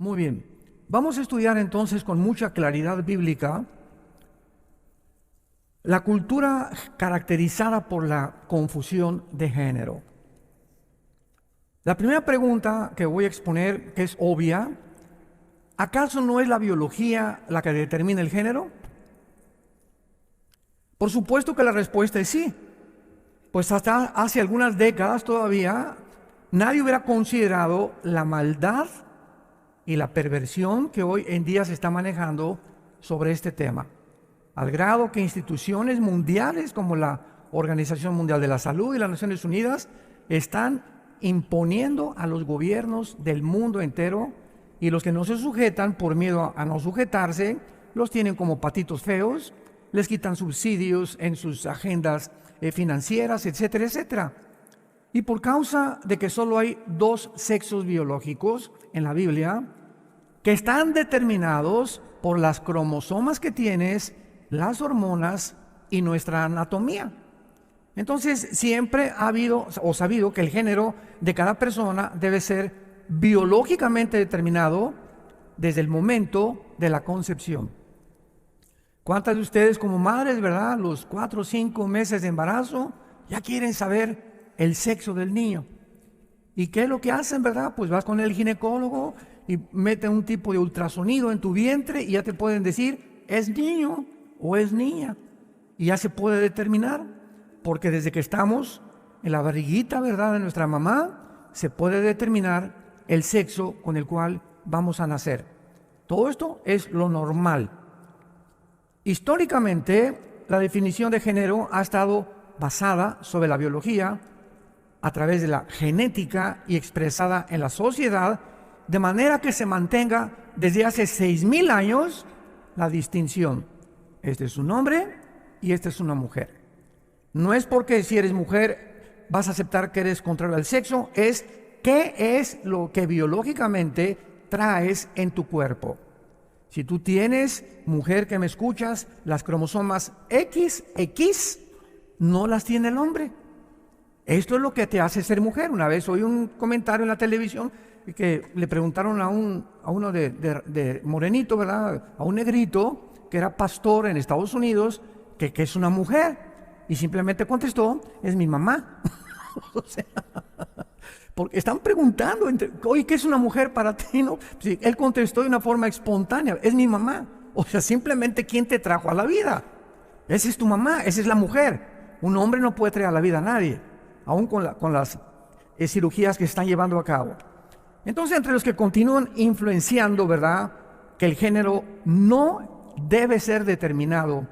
Muy bien. Vamos a estudiar entonces con mucha claridad bíblica la cultura caracterizada por la confusión de género. La primera pregunta que voy a exponer, que es obvia, ¿acaso no es la biología la que determina el género? Por supuesto que la respuesta es sí. Pues hasta hace algunas décadas todavía nadie hubiera considerado la maldad y la perversión que hoy en día se está manejando sobre este tema, al grado que instituciones mundiales como la Organización Mundial de la Salud y las Naciones Unidas están imponiendo a los gobiernos del mundo entero, y los que no se sujetan por miedo a no sujetarse los tienen como patitos feos, les quitan subsidios en sus agendas financieras, etcétera, etcétera. Y por causa de que solo hay dos sexos biológicos en la Biblia, que están determinados por las cromosomas que tienes, las hormonas y nuestra anatomía. Entonces siempre ha habido o sabido que el género de cada persona debe ser biológicamente determinado desde el momento de la concepción. ¿Cuántas de ustedes como madres, verdad, los 4 o 5 meses de embarazo, ya quieren saber el sexo del niño? ¿Y qué es lo que hacen, verdad? Pues vas con el ginecólogo y meten un tipo de ultrasonido en tu vientre y ya te pueden decir, ¿es niño o es niña? Y ya se puede determinar, porque desde que estamos en la barriguita, verdad, de nuestra mamá, se puede determinar el sexo con el cual vamos a nacer. Todo esto es lo normal. Históricamente, la definición de género ha estado basada sobre la biología a través de la genética y expresada en la sociedad, de manera que se mantenga desde hace 6,000 años la distinción. Este es un hombre y esta es una mujer. No es porque si eres mujer vas a aceptar que eres contrario al sexo, es qué es lo que biológicamente traes en tu cuerpo. Si tú tienes, mujer que me escuchas, las cromosomas XX, no las tiene el hombre. Esto es lo que te hace ser mujer. Una vez oí un comentario en la televisión que le preguntaron a uno de morenito, ¿verdad? A un negrito que era pastor en Estados Unidos, que es una mujer. Y simplemente contestó, es mi mamá. O sea, porque están preguntando, oye, ¿qué es una mujer para ti? ¿No? Sí, él contestó de una forma espontánea, es mi mamá. O sea, simplemente ¿quién te trajo a la vida? Esa es tu mamá, esa es la mujer. Un hombre no puede traer a la vida a nadie, aún con las cirugías que se están llevando a cabo. Entonces, entre los que continúan influenciando, ¿verdad?, que el género no debe ser determinado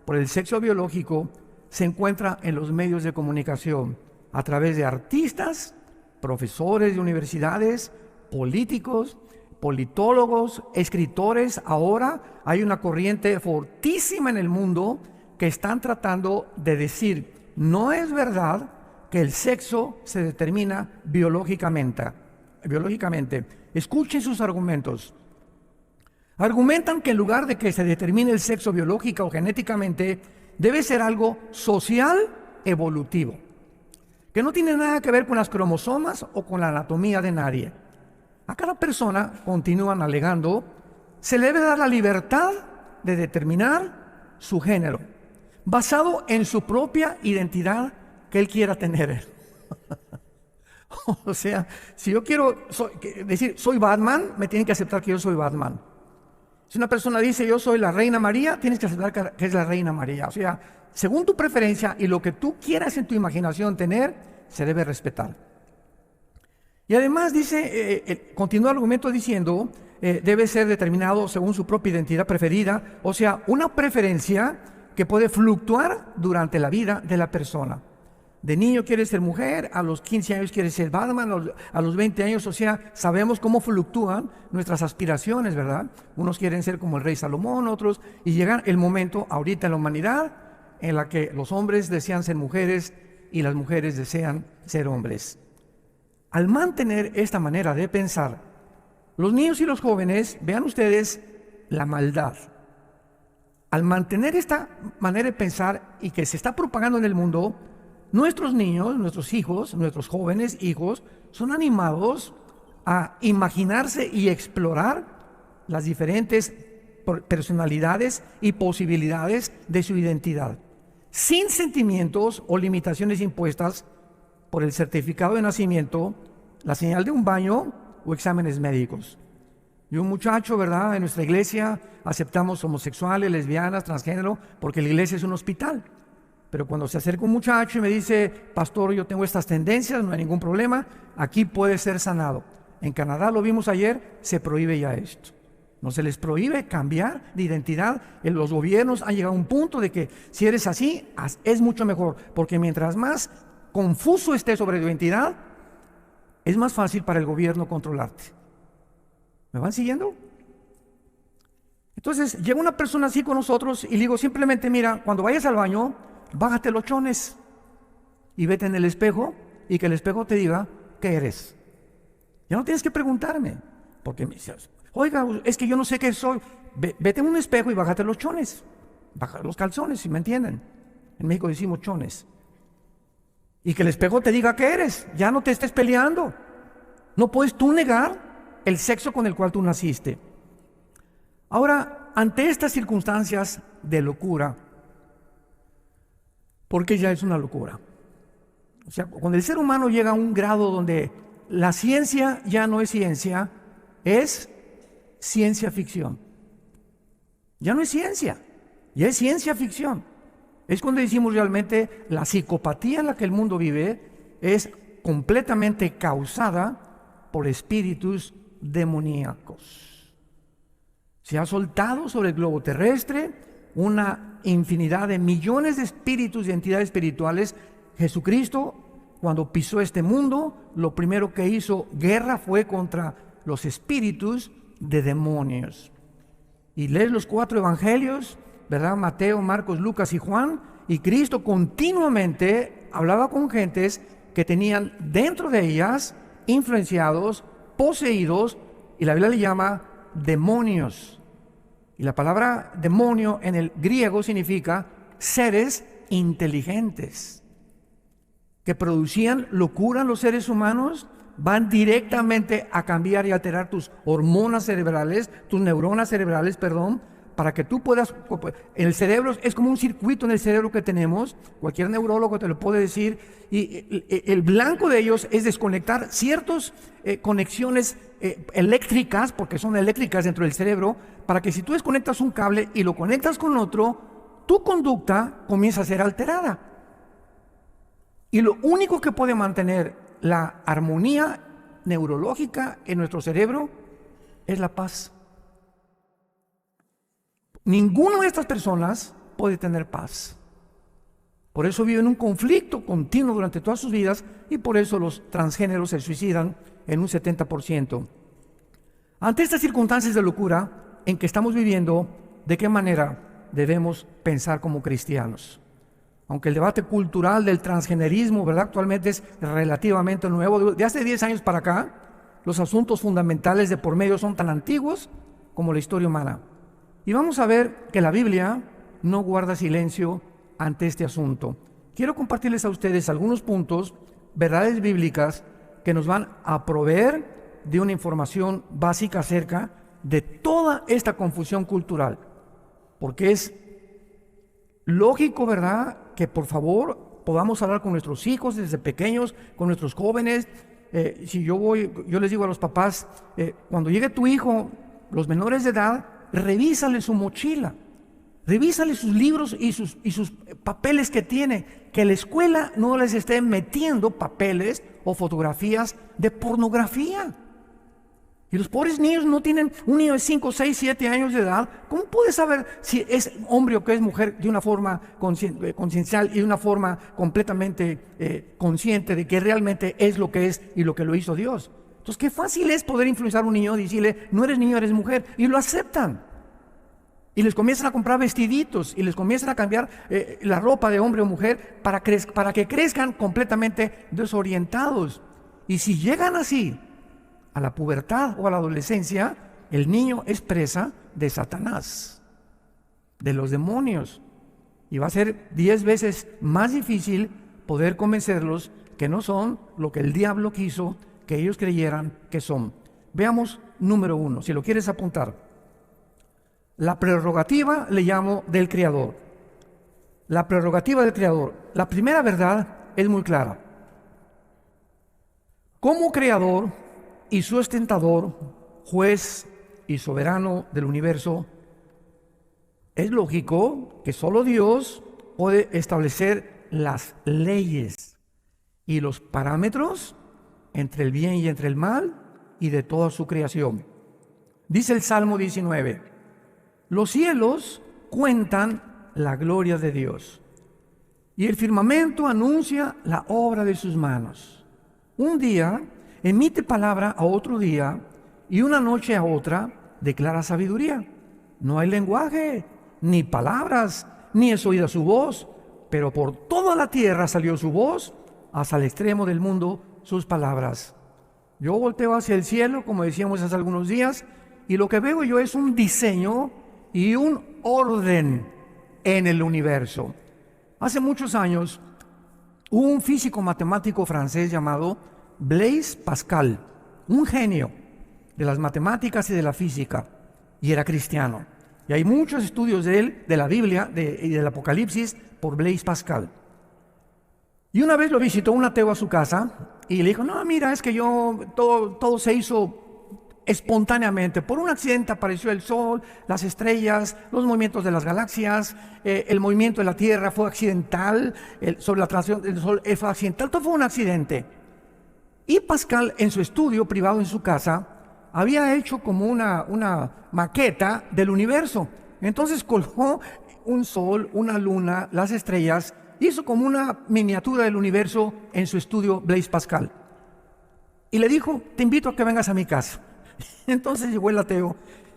por el sexo biológico, se encuentra en los medios de comunicación, a través de artistas, profesores de universidades, políticos, politólogos, escritores. Ahora hay una corriente fortísima en el mundo que están tratando de decir, no es verdad que el sexo se determina biológicamente. Escuchen sus argumentos. Argumentan que en lugar de que se determine el sexo biológica o genéticamente, debe ser algo social evolutivo, que no tiene nada que ver con las cromosomas o con la anatomía de nadie. A cada persona, continúan alegando, se le debe dar la libertad de determinar su género, basado en su propia identidad que él quiera tener. O sea, si yo quiero decir soy Batman, me tienen que aceptar que yo soy Batman. Si una persona dice yo soy la Reina María, tienes que aceptar que es la Reina María. O sea, según tu preferencia y lo que tú quieras en tu imaginación tener, se debe respetar. Y además dice, continúa el argumento diciendo, debe ser determinado según su propia identidad preferida, o sea, una preferencia que puede fluctuar durante la vida de la persona. De niño quieres ser mujer, a los 15 años quieres ser Batman, a los 20 años, o sea, sabemos cómo fluctúan nuestras aspiraciones, ¿verdad? Unos quieren ser como el rey Salomón, otros, y llega el momento ahorita en la humanidad en la que los hombres desean ser mujeres y las mujeres desean ser hombres. Al mantener esta manera de pensar, los niños y los jóvenes, vean ustedes la maldad. Al mantener esta manera de pensar y que se está propagando en el mundo, nuestros niños, nuestros hijos, nuestros jóvenes hijos, son animados a imaginarse y explorar las diferentes personalidades y posibilidades de su identidad, sin sentimientos o limitaciones impuestas por el certificado de nacimiento, la señal de un baño o exámenes médicos. Y un muchacho, ¿verdad? En nuestra iglesia aceptamos homosexuales, lesbianas, transgénero, porque la iglesia es un hospital. Pero cuando se acerca un muchacho y me dice, pastor, yo tengo estas tendencias, no hay ningún problema, aquí puede ser sanado. En Canadá, lo vimos ayer, se prohíbe ya esto. No se les prohíbe cambiar de identidad. Los gobiernos han llegado a un punto de que si eres así, es mucho mejor, porque mientras más confuso estés sobre tu identidad, es más fácil para el gobierno controlarte. ¿Me van siguiendo? Entonces, llega una persona así con nosotros y le digo simplemente, mira, cuando vayas al baño, bájate los chones y vete en el espejo y que el espejo te diga qué eres. Ya no tienes que preguntarme, porque me dices, oiga, es que yo no sé qué soy. Vete en un espejo y bájate los chones, baja los calzones, si me entienden. En México decimos chones. Y que el espejo te diga qué eres, ya no te estés peleando. No puedes tú negar el sexo con el cual tú naciste. Ahora, ante estas circunstancias de locura, porque ya es una locura. O sea, cuando el ser humano llega a un grado donde la ciencia ya no es ciencia, es ciencia ficción. Ya no es ciencia, ya es ciencia ficción. Es cuando decimos realmente la psicopatía en la que el mundo vive es completamente causada por espíritus demoníacos. Se ha soltado sobre el globo terrestre una infinidad de millones de espíritus y entidades espirituales. Jesucristo, cuando pisó este mundo, lo primero que hizo guerra fue contra los espíritus de demonios. Y lees los 4 evangelios, ¿verdad? Mateo, Marcos, Lucas y Juan, y Cristo continuamente hablaba con gentes que tenían dentro de ellas influenciados, poseídos, y la Biblia le llama demonios. Y la palabra demonio en el griego significa seres inteligentes que producían locura en los seres humanos, van directamente a cambiar y alterar tus hormonas cerebrales, tus neuronas cerebrales, para que tú puedas, el cerebro es como un circuito en el cerebro que tenemos, cualquier neurólogo te lo puede decir, y el blanco de ellos es desconectar ciertas conexiones eléctricas, porque son eléctricas dentro del cerebro, para que si tú desconectas un cable y lo conectas con otro, tu conducta comienza a ser alterada. Y lo único que puede mantener la armonía neurológica en nuestro cerebro es la paz. Ninguna de estas personas puede tener paz. Por eso viven un conflicto continuo durante todas sus vidas y por eso los transgéneros se suicidan en un 70%. Ante estas circunstancias de locura en que estamos viviendo, ¿de qué manera debemos pensar como cristianos? Aunque el debate cultural del transgenerismo, ¿verdad?, actualmente es relativamente nuevo, de hace 10 años para acá, los asuntos fundamentales de por medio son tan antiguos como la historia humana. Y vamos a ver que la Biblia no guarda silencio ante este asunto. Quiero compartirles a ustedes algunos puntos, verdades bíblicas, que nos van a proveer de una información básica acerca de toda esta confusión cultural. Porque es lógico, ¿verdad?, que por favor podamos hablar con nuestros hijos desde pequeños, con nuestros jóvenes. Si yo les digo a los papás, cuando llegue tu hijo, los menores de edad, revísale su mochila, revísale sus libros y sus papeles que tiene, que la escuela no les esté metiendo papeles o fotografías de pornografía. Y los pobres niños no tienen, un niño de 5, 6, 7 años de edad, ¿cómo puede saber si es hombre o que es mujer de una forma conciencial y de una forma completamente consciente de que realmente es lo que es y lo que lo hizo Dios? Entonces, qué fácil es poder influenciar a un niño y decirle, no eres niño, eres mujer, y lo aceptan. Y les comienzan a comprar vestiditos y les comienzan a cambiar la ropa de hombre o mujer para que crezcan completamente desorientados. Y si llegan así a la pubertad o a la adolescencia, el niño es presa de Satanás, de los demonios. Y va a ser 10 veces más difícil poder convencerlos que no son lo que el diablo quiso que ellos creyeran que son. Veamos número 1, si lo quieres apuntar. La prerrogativa le llamo del Creador. La prerrogativa del Creador. La primera verdad es muy clara. Como Creador y sustentador, juez y soberano del universo, es lógico que solo Dios puede establecer las leyes y los parámetros entre el bien y entre el mal y de toda su creación. Dice el Salmo 19, los cielos cuentan la gloria de Dios y el firmamento anuncia la obra de sus manos. Un día emite palabra a otro día y una noche a otra declara sabiduría. No hay lenguaje, ni palabras, ni es oída su voz, pero por toda la tierra salió su voz, hasta el extremo del mundo sus palabras. Yo volteo hacia el cielo, como decíamos hace algunos días, y lo que veo yo es un diseño y un orden en el universo. Hace muchos años, hubo un físico matemático francés llamado Blaise Pascal, un genio de las matemáticas y de la física, y era cristiano. Y hay muchos estudios de él, de la Biblia y del Apocalipsis, por Blaise Pascal. Y una vez lo visitó un ateo a su casa y le dijo, no, mira, es que todo se hizo espontáneamente. Por un accidente apareció el sol, las estrellas, los movimientos de las galaxias, el movimiento de la Tierra fue accidental, sobre la transición del sol fue accidental, todo fue un accidente. Y Pascal, en su estudio privado en su casa, había hecho como una maqueta del universo. Entonces colgó un sol, una luna, las estrellas, hizo como una miniatura del universo en su estudio Blaise Pascal. Y le dijo, te invito a que vengas a mi casa. Entonces llegó el ateo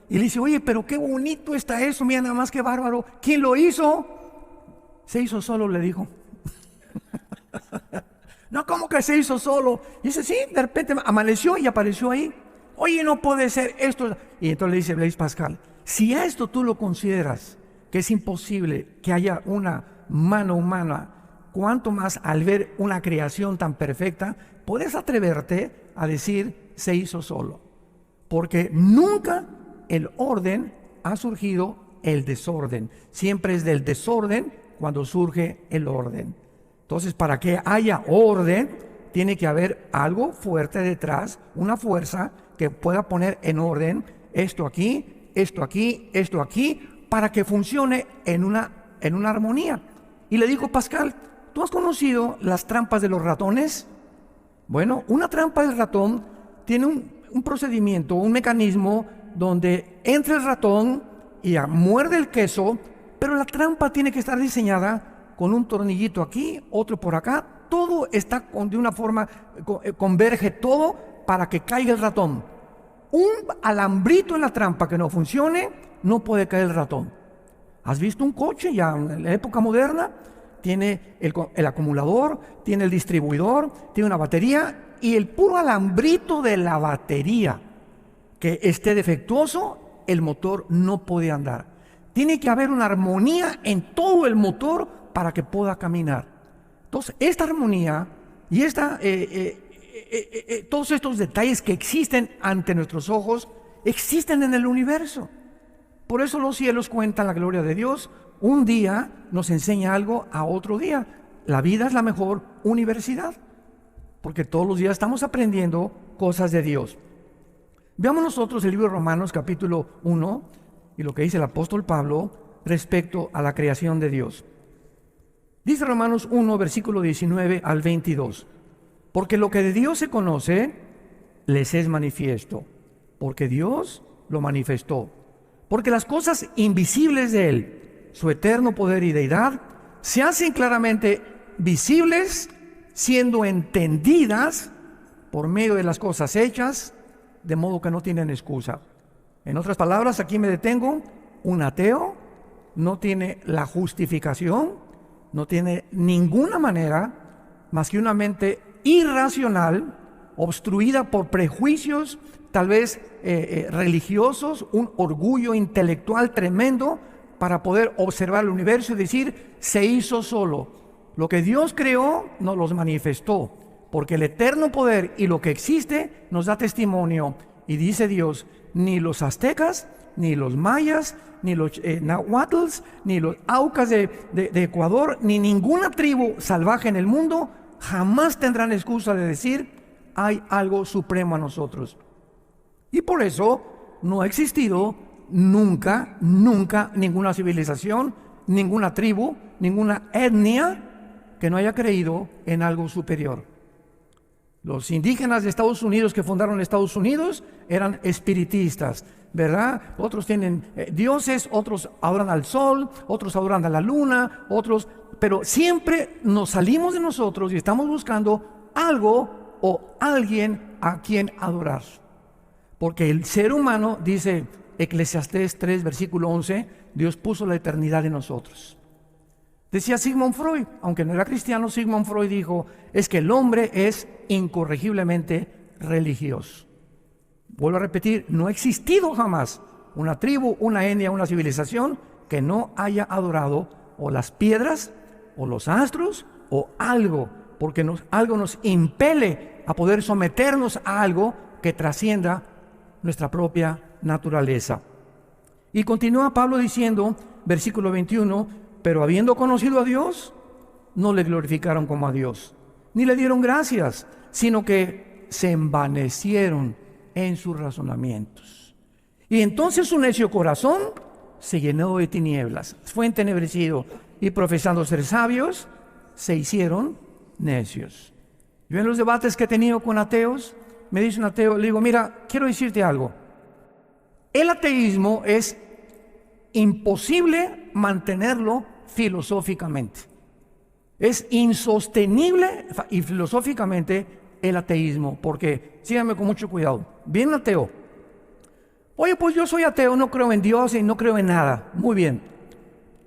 y le dice, oye, pero qué bonito está eso, mira nada más que bárbaro. ¿Quién lo hizo? Se hizo solo, le dijo. No, ¿cómo que se hizo solo? Y dice, sí, de repente amaneció y apareció ahí. Oye, no puede ser esto. Y entonces le dice Blaise Pascal, si a esto tú lo consideras que es imposible que haya una mano humana, cuánto más al ver una creación tan perfecta, puedes atreverte a decir se hizo solo. Porque nunca el orden ha surgido el desorden. Siempre es del desorden cuando surge el orden. Entonces, para que haya orden, tiene que haber algo fuerte detrás, una fuerza que pueda poner en orden esto aquí, esto aquí, esto aquí, para que funcione en una armonía. Y le dijo Pascal, ¿tú has conocido las trampas de los ratones? Bueno, una trampa del ratón tiene un procedimiento, un mecanismo donde entra el ratón y muerde el queso, pero la trampa tiene que estar diseñada con un tornillito aquí, otro por acá, todo está de una forma, converge todo para que caiga el ratón. Un alambrito en la trampa que no funcione, no puede caer el ratón. ¿Has visto un coche ya en la época moderna? Tiene el acumulador, tiene el distribuidor, tiene una batería y el puro alambrito de la batería que esté defectuoso, el motor no puede andar. Tiene que haber una armonía en todo el motor para que pueda caminar. Entonces, esta armonía y todos estos detalles que existen ante nuestros ojos, existen en el universo. Por eso los cielos cuentan la gloria de Dios. Un día nos enseña algo a otro día. La vida es la mejor universidad, porque todos los días estamos aprendiendo cosas de Dios. Veamos nosotros el libro de Romanos capítulo 1 y lo que dice el apóstol Pablo respecto a la creación de Dios. Dice Romanos 1, versículo 19 al 22. Porque lo que de Dios se conoce, les es manifiesto, porque Dios lo manifestó. Porque las cosas invisibles de Él, su eterno poder y deidad, se hacen claramente visibles, siendo entendidas por medio de las cosas hechas, de modo que no tienen excusa. En otras palabras, aquí me detengo, un ateo no tiene la justificación, no tiene ninguna manera más que una mente irracional, obstruida por prejuicios, tal vez religiosos, un orgullo intelectual tremendo para poder observar el universo y decir, se hizo solo. Lo que Dios creó nos los manifestó. porque el eterno poder y lo que existe nos da testimonio. Y dice Dios, ni los aztecas, ni los mayas, ni los nahuatls, ni los aucas de Ecuador, ni ninguna tribu salvaje en el mundo jamás tendrán excusa de decir, hay algo supremo a nosotros. Y por eso no ha existido nunca ninguna civilización, ninguna tribu, ninguna etnia que no haya creído en algo superior. Los indígenas de Estados Unidos que fundaron Estados Unidos eran espiritistas, ¿verdad? Otros tienen dioses, otros adoran al sol, otros adoran a la luna, pero siempre nos salimos de nosotros y estamos buscando algo o alguien a quien adorar. Porque el ser humano, dice Eclesiastés 3, versículo 11, Dios puso la eternidad en nosotros. Decía Sigmund Freud, aunque no era cristiano, Sigmund Freud dijo, es que el hombre es incorregiblemente religioso. Vuelvo a repetir, no ha existido jamás una tribu, una etnia, una civilización que no haya adorado o las piedras, o los astros, o algo, porque algo nos impele a poder someternos a algo que trascienda nuestra propia naturaleza. Y continúa Pablo diciendo, versículo 21, pero habiendo conocido a Dios, no le glorificaron como a Dios, ni le dieron gracias, sino que se envanecieron en sus razonamientos. Y entonces su necio corazón se llenó de tinieblas, fue entenebrecido, y profesando ser sabios, se hicieron necios. Yo en los debates que he tenido con ateos, me dice un ateo, le digo, mira, quiero decirte algo. El ateísmo es imposible mantenerlo filosóficamente. Es insostenible y filosóficamente el ateísmo, porque, síganme con mucho cuidado, viene un ateo, oye, pues yo soy ateo, no creo en Dios y no creo en nada. Muy bien,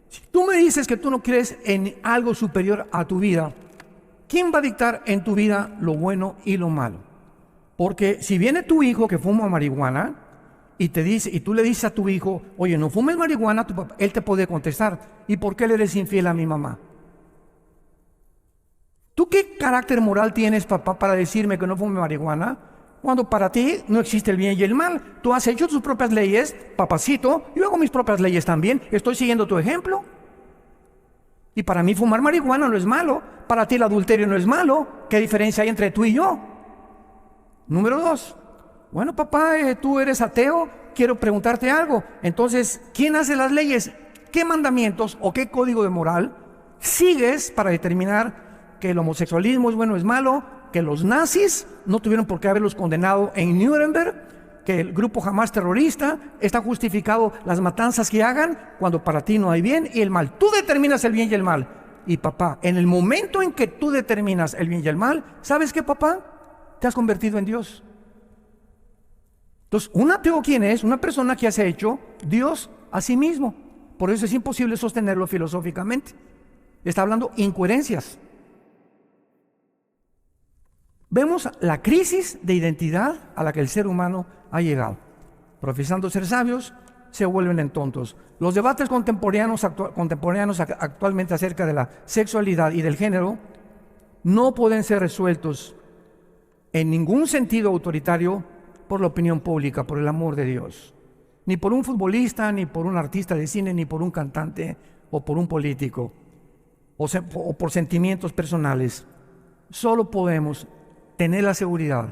si tú me dices que tú no crees en algo superior a tu vida, ¿quién va a dictar en tu vida lo bueno y lo malo? Porque si viene tu hijo que fuma marihuana y tú le dices a tu hijo, oye, no fumes marihuana, él te puede contestar, ¿y por qué le eres infiel a mi mamá? ¿Tú qué carácter moral tienes, papá, para decirme que no fume marihuana? Cuando para ti no existe el bien y el mal. Tú has hecho tus propias leyes, papacito, yo hago mis propias leyes también, estoy siguiendo tu ejemplo. Y para mí fumar marihuana no es malo, para ti el adulterio no es malo. ¿Qué diferencia hay entre tú y yo? Número 2. Bueno, papá, tú eres ateo, quiero preguntarte algo. Entonces, ¿quién hace las leyes? ¿Qué mandamientos o qué código de moral sigues para determinar que el homosexualismo es bueno o es malo, que los nazis no tuvieron por qué haberlos condenado en Nuremberg, que el grupo Hamas terrorista está justificado las matanzas que hagan cuando para ti no hay bien y el mal? Tú determinas el bien y el mal. Y papá, en el momento en que tú determinas el bien y el mal, ¿sabes qué, papá? Te has convertido en Dios. Entonces, un ateo, ¿quién es? Una persona que se ha hecho Dios a sí mismo. Por eso es imposible sostenerlo filosóficamente. Está hablando incoherencias. Vemos la crisis de identidad a la que el ser humano ha llegado. Profesando ser sabios, se vuelven en tontos. Los debates contemporáneos actualmente acerca de la sexualidad y del género no pueden ser resueltos en ningún sentido autoritario por la opinión pública, por el amor de Dios. Ni por un futbolista, ni por un artista de cine, ni por un cantante o por un político, o por sentimientos personales. Solo podemos tener la seguridad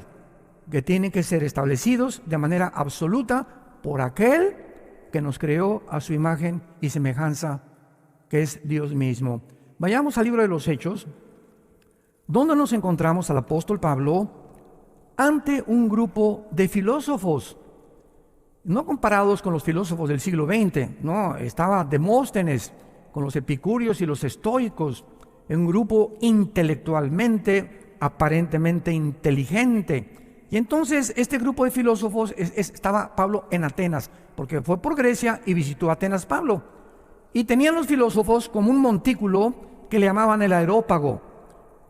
que tienen que ser establecidos de manera absoluta por aquel que nos creó a su imagen y semejanza, que es Dios mismo. Vayamos al libro de los Hechos, donde nos encontramos al apóstol Pablo ante un grupo de filósofos, no comparados con los filósofos del siglo XX, no, estaba Demóstenes con los epicúreos y los estoicos, un grupo intelectualmente, aparentemente inteligente. Y entonces este grupo de filósofos estaba Pablo en Atenas, porque fue por Grecia y visitó Atenas Pablo. Y tenían los filósofos como un montículo que le llamaban el Areópago.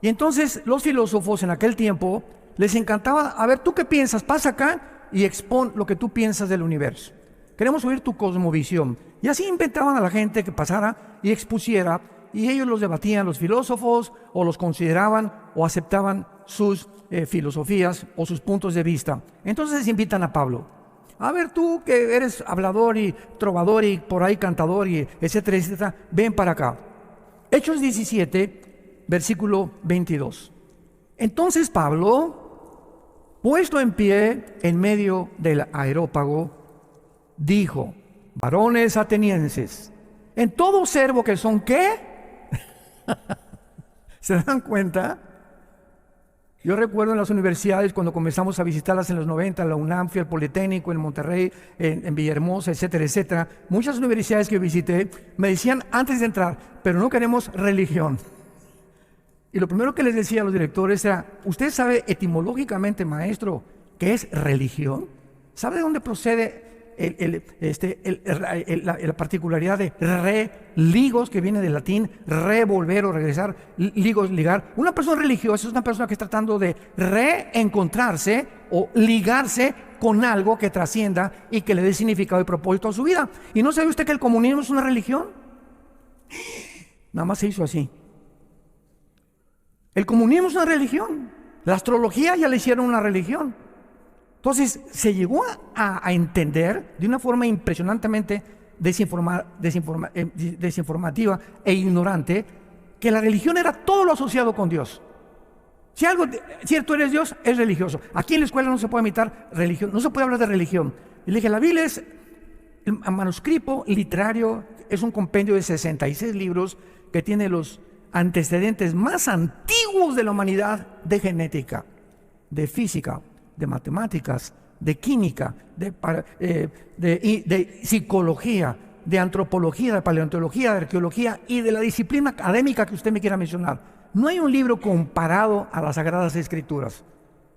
Y entonces los filósofos en aquel tiempo les encantaba, a ver, ¿tú qué piensas? Pasa acá y expon lo que tú piensas del universo. Queremos oír tu cosmovisión. Y así inventaban a la gente que pasara y expusiera y ellos los debatían los filósofos, o los consideraban o aceptaban sus filosofías o sus puntos de vista. Entonces invitan a Pablo: a ver, tú que eres hablador y trovador y por ahí cantador y etcétera, etcétera, ven para acá. Hechos 17, versículo 22. Entonces Pablo, puesto en pie en medio del areópago, dijo: varones atenienses, en todo servo que son, ¿qué? ¿Se dan cuenta? Yo recuerdo en las universidades, cuando comenzamos a visitarlas en los 90, la UNAM, fui al Politécnico, en Monterrey, en Villahermosa, etcétera, etcétera. Muchas universidades que visité me decían antes de entrar: pero no queremos religión. Y lo primero que les decía a los directores era: ¿usted sabe etimológicamente, maestro, qué es religión? ¿Sabe de dónde procede la particularidad de ligos, que viene del latín revolver o regresar, ligos, ligar? Una persona religiosa es una persona que está tratando de reencontrarse o ligarse con algo que trascienda y que le dé significado y propósito a su vida. ¿Y no sabe usted que el comunismo es una religión? Nada más se hizo así. El comunismo es una religión. La astrología ya le hicieron una religión. Entonces se llegó a entender de una forma impresionantemente desinformativa e ignorante que la religión era todo lo asociado con Dios. Si algo cierto eres Dios, es religioso. Aquí en la escuela no se puede imitar religión, no se puede hablar de religión. Y le dije: la Biblia es el manuscrito literario, es un compendio de 66 libros que tiene los antecedentes más antiguos de la humanidad, de genética, de física, de matemáticas, de química, de psicología, de antropología, de paleontología, de arqueología y de la disciplina académica que usted me quiera mencionar. No hay un libro comparado a las Sagradas Escrituras.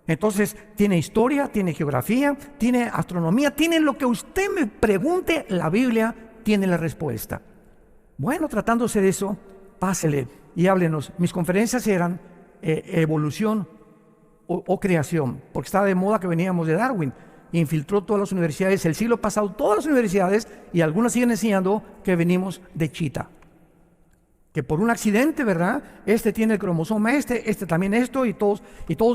Entonces, tiene historia, tiene geografía, tiene astronomía, tiene lo que usted me pregunte, la Biblia tiene la respuesta. Bueno, tratándose de eso, pásele y háblenos. Mis conferencias eran evolución o creación, porque estaba de moda que veníamos de Darwin. Infiltró todas las universidades el siglo pasado, todas las universidades, y algunas siguen enseñando que venimos de Chita. Que por un accidente, ¿verdad? Este tiene el cromosoma este también esto, y todos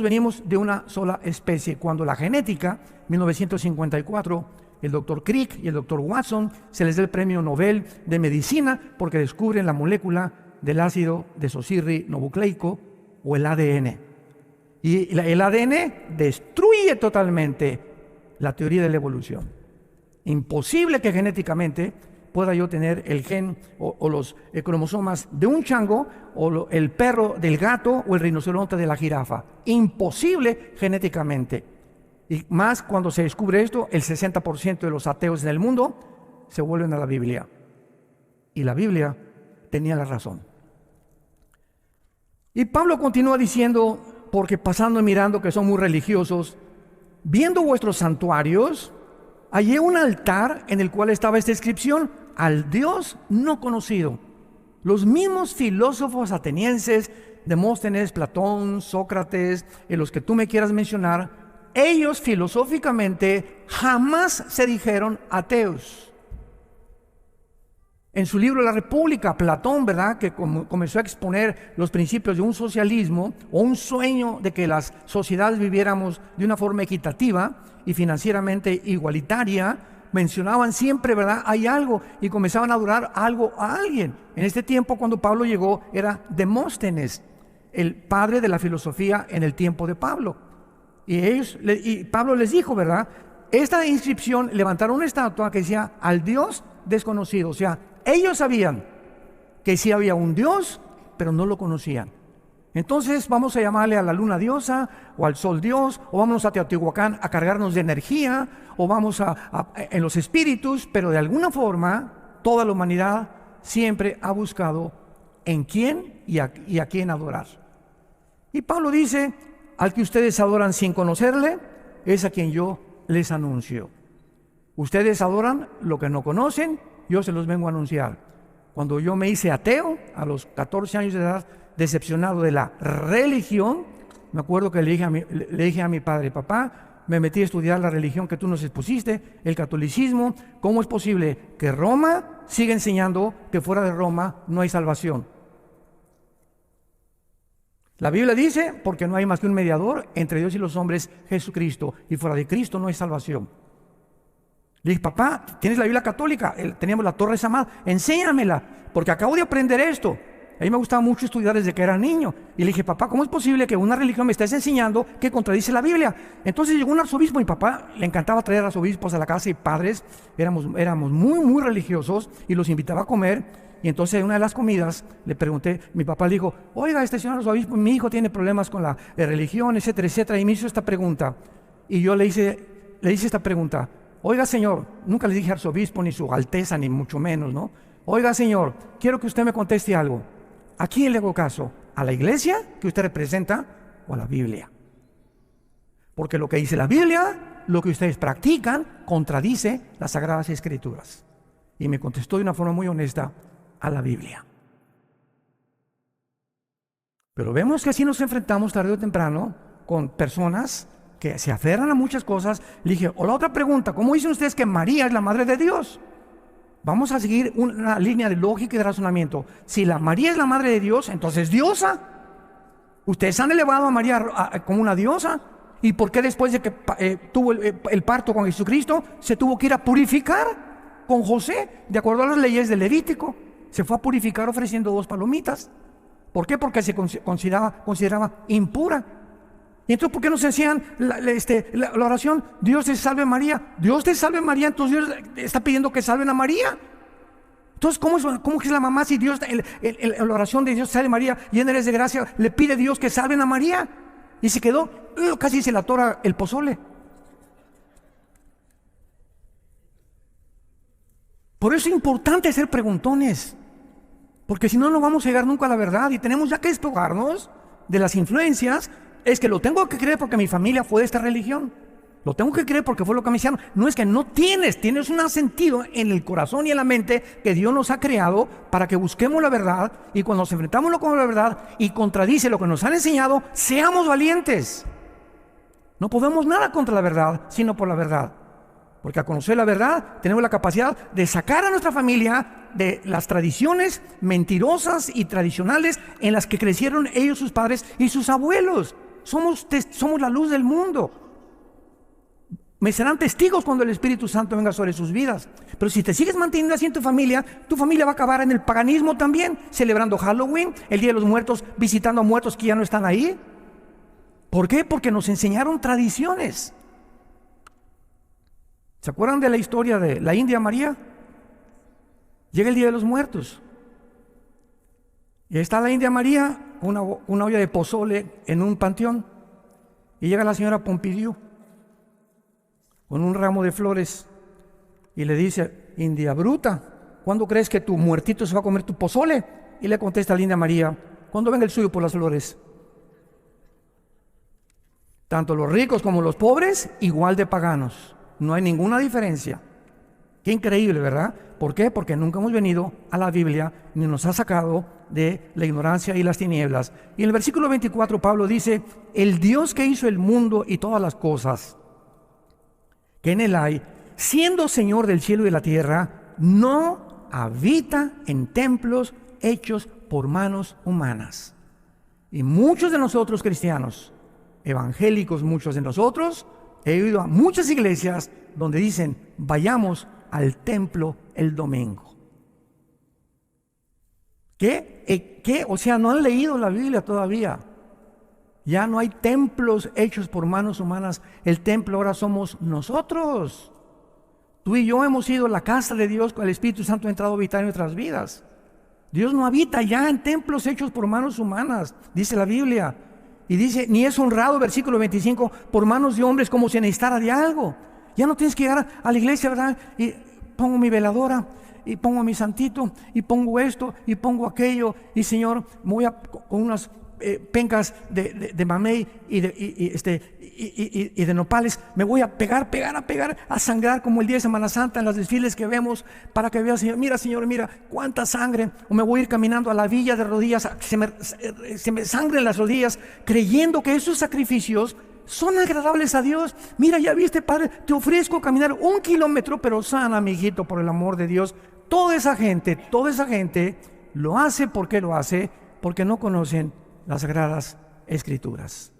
venimos de una sola especie. Cuando la genética, 1954, el doctor Crick y el doctor Watson se les da el premio Nobel de Medicina porque descubren la molécula del ácido desoxirribonucleico o el ADN. Y el ADN destruye totalmente la teoría de la evolución. Imposible que genéticamente pueda yo tener el gen o los cromosomas de un chango o el perro del gato o el rinoceronte de la jirafa. Imposible genéticamente. Y más cuando se descubre esto, el 60% de los ateos en el mundo se vuelven a la Biblia. Y la Biblia tenía la razón. Y Pablo continúa diciendo: porque pasando y mirando que son muy religiosos, viendo vuestros santuarios, hallé un altar en el cual estaba esta inscripción: al Dios no conocido. Los mismos filósofos atenienses, Demóstenes, Platón, Sócrates, en los que tú me quieras mencionar, ellos filosóficamente jamás se dijeron ateos. En su libro La República, Platón, ¿verdad?, que comenzó a exponer los principios de un socialismo o un sueño de que las sociedades viviéramos de una forma equitativa y financieramente igualitaria, mencionaban siempre, ¿verdad?, hay algo, y comenzaban a adorar algo a alguien. En este tiempo, cuando Pablo llegó, era Demóstenes, el padre de la filosofía en el tiempo de Pablo. Y Pablo les dijo, ¿verdad?, esta inscripción, levantaron una estatua que decía: al Dios desconocido. O sea, ellos sabían que sí había un Dios, pero no lo conocían. Entonces vamos a llamarle a la luna diosa, o al sol dios, o vamos a Teotihuacán a cargarnos de energía, o vamos en los espíritus, pero de alguna forma toda la humanidad siempre ha buscado en quién y a quién adorar. Y Pablo dice: al que ustedes adoran sin conocerle, es a quien yo les anuncio. Ustedes adoran lo que no conocen, yo se los vengo a anunciar. Cuando yo me hice ateo, a los 14 años de edad, decepcionado de la religión, me acuerdo que le dije a mi padre: papá, me metí a estudiar la religión que tú nos expusiste, el catolicismo. ¿Cómo es posible que Roma siga enseñando que fuera de Roma no hay salvación? La Biblia dice, porque no hay más que un mediador entre Dios y los hombres, Jesucristo, y fuera de Cristo no hay salvación. Le dije, papá, ¿tienes la Biblia católica? Teníamos la Torre Samad, enséñamela, porque acabo de aprender esto. A mí me gustaba mucho estudiar desde que era niño. Y le dije, papá, ¿cómo es posible que una religión me estés enseñando que contradice la Biblia? Entonces llegó un arzobispo, mi papá le encantaba traer arzobispos a la casa y padres, éramos muy, muy religiosos y los invitaba a comer. Y entonces en una de las comidas le pregunté, mi papá le dijo, oiga, este señor arzobispo, mi hijo tiene problemas con la religión, etcétera, etcétera. Y me hizo esta pregunta. Y yo le hice esta pregunta. Oiga, señor, nunca le dije arzobispo, ni su alteza, ni mucho menos, ¿no? Oiga, señor, quiero que usted me conteste algo. ¿A quién le hago caso? ¿A la iglesia que usted representa o a la Biblia? Porque lo que dice la Biblia, lo que ustedes practican, contradice las Sagradas Escrituras. Y me contestó de una forma muy honesta, a la Biblia. Pero vemos que así nos enfrentamos tarde o temprano con personas que se aferran a muchas cosas. Le dije, o la otra pregunta, ¿cómo dicen ustedes que María es la madre de Dios? Vamos a seguir una línea de lógica y de razonamiento. Si la María es la madre de Dios, entonces diosa. Ustedes han elevado a María como una diosa. ¿Y por qué después de que tuvo el parto con Jesucristo, se tuvo que ir a purificar con José, de acuerdo a las leyes del Levítico? Se fue a purificar ofreciendo 2 palomitas. ¿Por qué? Porque se consideraba impura. ¿Y entonces por qué nos enseñan la oración? Dios te salve María. Dios te salve María, entonces Dios está pidiendo que salven a María. Entonces, ¿cómo que es la mamá si Dios, la oración de Dios salve María, llena eres de gracia, le pide a Dios que salven a María? Y se quedó, casi se le atora el pozole. Por eso es importante hacer preguntones, porque si no, no vamos a llegar nunca a la verdad y tenemos ya que despojarnos de las influencias. Es que lo tengo que creer porque mi familia fue de esta religión. Lo tengo que creer porque fue lo que me hicieron. No es que no tienes un sentido en el corazón y en la mente que Dios nos ha creado para que busquemos la verdad, y cuando nos enfrentamos con la verdad y contradice lo que nos han enseñado, seamos valientes. No podemos nada contra la verdad, sino por la verdad. Porque al conocer la verdad, tenemos la capacidad de sacar a nuestra familia de las tradiciones mentirosas y tradicionales en las que crecieron ellos, sus padres y sus abuelos. Somos la luz del mundo. Me serán testigos cuando el Espíritu Santo venga sobre sus vidas. Pero si te sigues manteniendo así en tu familia va a acabar en el paganismo también, celebrando Halloween, el Día de los Muertos, visitando a muertos que ya no están ahí. ¿Por qué? Porque nos enseñaron tradiciones. ¿Se acuerdan de la historia de la India María? Llega el Día de los Muertos. Y ahí está la India María, una olla de pozole en un panteón. Y llega la señora Pompidou con un ramo de flores y le dice, India bruta, ¿cuándo crees que tu muertito se va a comer tu pozole? Y le contesta a la India María, cuando venga el suyo por las flores. Tanto los ricos como los pobres, igual de paganos. No hay ninguna diferencia. Qué increíble, ¿verdad? ¿Por qué? Porque nunca hemos venido a la Biblia ni nos ha sacado de la ignorancia y las tinieblas. Y en el versículo 24 Pablo dice, el Dios que hizo el mundo y todas las cosas que en él hay, siendo Señor del cielo y de la tierra, no habita en templos hechos por manos humanas. Y muchos de nosotros cristianos, evangélicos, muchos de nosotros, he ido a muchas iglesias donde dicen, vayamos al templo el domingo. ¿Qué? O sea, no han leído la Biblia todavía. Ya no hay templos hechos por manos humanas. El templo ahora somos nosotros. Tú y yo hemos sido la casa de Dios, con el Espíritu Santo ha entrado a habitar en nuestras vidas. Dios no habita ya en templos hechos por manos humanas, dice la Biblia. Y dice, ni es honrado, versículo 25, por manos de hombres como si necesitara de algo. Ya no tienes que llegar a la iglesia, ¿verdad? Y pongo mi veladora, y pongo a mi santito, y pongo esto, y pongo aquello. Y Señor, me voy con unas pencas de mamey y de nopales, me voy a pegar, a sangrar como el día de Semana Santa en los desfiles que vemos, para que vea, Señor, mira cuánta sangre. O me voy a ir caminando a la villa de rodillas, se me sangren las rodillas, creyendo que esos sacrificios son agradables a Dios. Mira, ya viste, Padre, te ofrezco caminar 1 kilómetro, pero sana, mi hijito, por el amor de Dios. Toda esa gente lo hace. ¿Por qué lo hace? Porque no conocen las Sagradas Escrituras.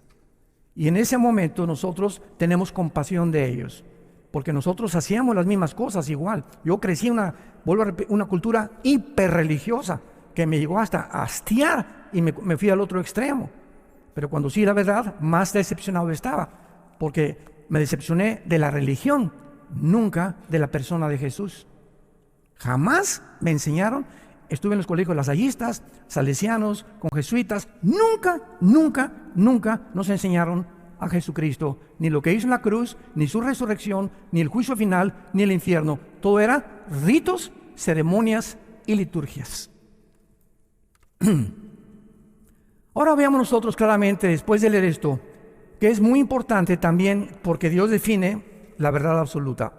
Y en ese momento nosotros tenemos compasión de ellos, porque nosotros hacíamos las mismas cosas igual. Yo crecí en una cultura hiperreligiosa que me llegó hasta a hastiar y me fui al otro extremo. Pero cuando sí la verdad, más decepcionado estaba, porque me decepcioné de la religión, nunca de la persona de Jesús. Jamás me enseñaron. Estuve en los colegios lasallistas, salesianos, con jesuitas. Nunca nos enseñaron a Jesucristo, ni lo que hizo en la cruz, ni su resurrección, ni el juicio final, ni el infierno. Todo era ritos, ceremonias y liturgias. Ahora veamos nosotros claramente, después de leer esto, que es muy importante también porque Dios define la verdad absoluta.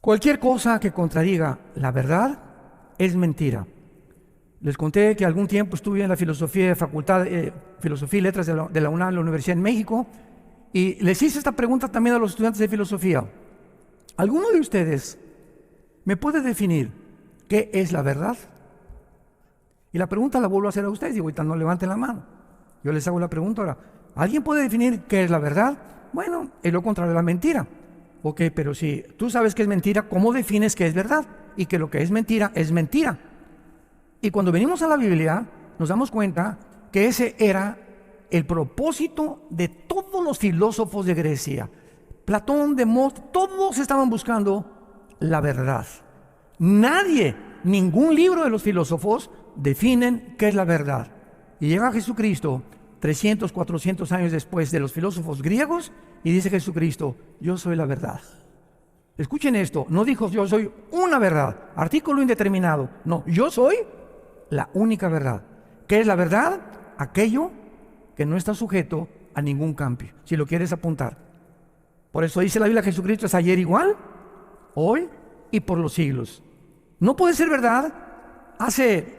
Cualquier cosa que contradiga la verdad es mentira. Les conté que algún tiempo estuve en la filosofía de facultad, filosofía y letras de la UNAM, la Universidad en México, y les hice esta pregunta también a los estudiantes de filosofía. ¿Alguno de ustedes me puede definir qué es la verdad? Y la pregunta la vuelvo a hacer a ustedes, y ahorita no levanten la mano. Yo les hago la pregunta ahora. ¿Alguien puede definir qué es la verdad? Bueno, es lo contrario de la mentira. Ok, pero si tú sabes que es mentira, ¿cómo defines qué es verdad? Y que lo que es mentira es mentira. Y cuando venimos a la Biblia, nos damos cuenta que ese era el propósito de todos los filósofos de Grecia. Platón, Demóstenes, todos estaban buscando la verdad. Ningún libro de los filósofos definen qué es la verdad. Y llega Jesucristo 300, 400 años después de los filósofos griegos y dice Jesucristo, yo soy la verdad. Escuchen esto, no dijo yo soy una verdad, artículo indeterminado. No, yo soy la única verdad. ¿Qué es la verdad? Aquello que no está sujeto a ningún cambio, si lo quieres apuntar. Por eso dice la Biblia, Jesucristo es ayer igual, hoy y por los siglos. No puede ser verdad. Hace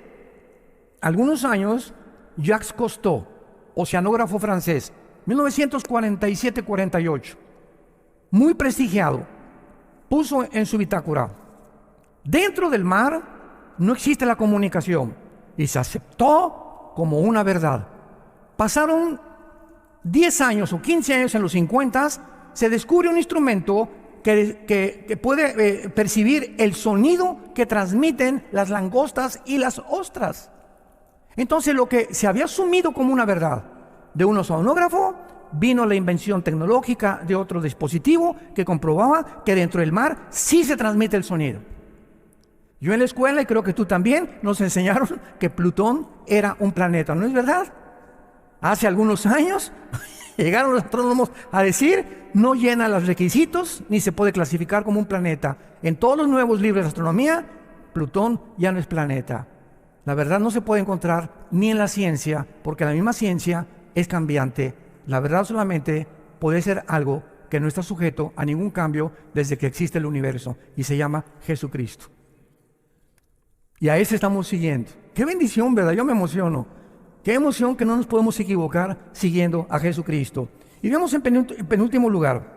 algunos años, Jacques Cousteau, oceanógrafo francés, 1947-48, muy prestigiado, puso en su bitácora, dentro del mar no existe la comunicación, y se aceptó como una verdad. Pasaron 10 años o 15 años, en los 50, se descubre un instrumento que puede percibir el sonido que transmiten las langostas y las ostras. Entonces lo que se había asumido como una verdad de un oceanógrafo, vino la invención tecnológica de otro dispositivo que comprobaba que dentro del mar sí se transmite el sonido. Yo en la escuela, y creo que tú también, nos enseñaron que Plutón era un planeta, ¿no es verdad? Hace algunos años llegaron los astrónomos a decir, no llena los requisitos ni se puede clasificar como un planeta. En todos los nuevos libros de astronomía, Plutón ya no es planeta. La verdad no se puede encontrar ni en la ciencia, porque la misma ciencia es cambiante. La verdad solamente puede ser algo que no está sujeto a ningún cambio desde que existe el universo, y se llama Jesucristo. Y a ese estamos siguiendo. ¡Qué bendición, verdad! Yo me emociono. ¡Qué emoción que no nos podemos equivocar siguiendo a Jesucristo! Y vemos en penúltimo lugar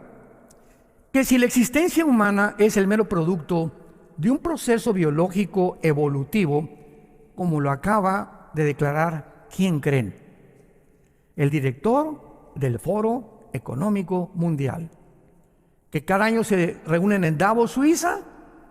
que si la existencia humana es el mero producto de un proceso biológico evolutivo, como lo acaba de declarar, ¿quién creen? El director del Foro Económico Mundial, que cada año se reúnen en Davos, Suiza,